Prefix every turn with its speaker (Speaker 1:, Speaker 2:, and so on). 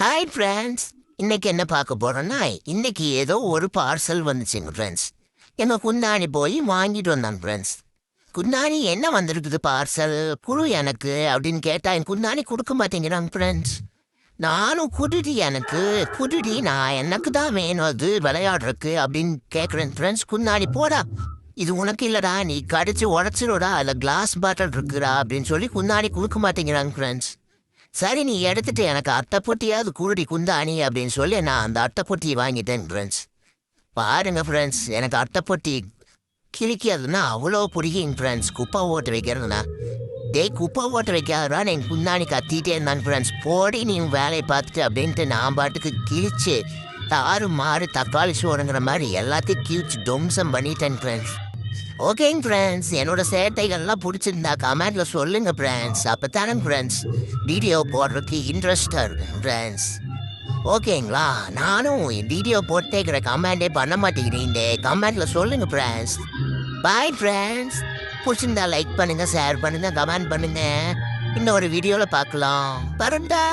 Speaker 1: Hi friends. இன்னைக்கு என்ன பார்க்க போறோம்னா, இன்னைக்கு ஏதோ ஒரு பார்சல் வந்துச்சுங்க ஃப்ரெண்ட்ஸ். எங்க குந்தாணி போய் வாங்கிட்டு வந்தாங்க ஃப்ரெண்ட்ஸ். குந்தாணி என்ன வந்திருக்குது பார்சல் குடு எனக்கு அப்படின்னு கேட்டா என் குந்தாணி கொடுக்க மாட்டேங்கிறாங்க ஃப்ரெண்ட்ஸ். நானும் குடுடி எனக்கு குடுடி, நான் எனக்கு தான் வேணும் அது விளையாடுறதுக்கு அப்படின்னு கேட்குறேன் ஃப்ரெண்ட்ஸ். குந்தாணி போடா, இது உனக்கு இல்லடா, நீ கடிச்சு உடச்சிடுடா, அதில் கிளாஸ் பாட்டில் இருக்குடா அப்படின்னு சொல்லி குந்தாணி கொடுக்க மாட்டேங்கிறாங்க ஃப்ரெண்ட்ஸ். சரி, நீ எடுத்துட்டு எனக்கு அட்டைப்பொட்டியாவது குருடி குந்தாணி அப்படின்னு சொல்லி நான் அந்த அட்டைப்பொட்டியை வாங்கிட்டேன் ஃப்ரெண்ட்ஸ். பாருங்க ஃப்ரெண்ட்ஸ், எனக்கு அட்டைப்பொட்டி கிழிக்கிறதுனா அவ்வளோ பிடிக்கும் ஃப்ரெண்ட்ஸ். குப்பை ஓட்டு வைக்கிறதுனா குப்பை ஓட்டு வைக்காதான் என் குந்தாணி கத்திட்டே இருந்தான் ஃப்ரெண்ட்ஸ். போடி நீ வேலையை பார்த்துட்டு அப்படின்ட்டு நான் பாட்டுக்கு கிழிச்சு தாறு மாறு தக்காளி சோறுங்கிற மாதிரி எல்லாத்தையும் கிழிச்சு துவம்சம் பண்ணிட்டேன் ஃப்ரெண்ட்ஸ். ஓகேங்க ஃப்ரெண்ட்ஸ், என்னோட சேட்டைகள்லாம் பிடிச்சிருந்தா கமெண்ட்ல சொல்லுங்க ஃப்ரெண்ட்ஸ். அப்போத்தானே ஃப்ரெண்ட்ஸ் வீடியோ போடுறதுக்கு இன்ட்ரெஸ்டாக இருக்கும் ஃப்ரெண்ட்ஸ். ஓகேங்களா? நானும் வீடியோ போட்டேக்கிற கமெண்டே பண்ண மாட்டேங்கிறீங்க, கமெண்ட்ல சொல்லுங்க ஃப்ரெண்ட்ஸ். Bye friends. பிடிச்சிருந்தா லைக் பண்ணுங்க, ஷேர் பண்ணுங்க, கமெண்ட் பண்ணுங்க. இன்னொரு வீடியோவில் பார்க்கலாம். பரண்டா.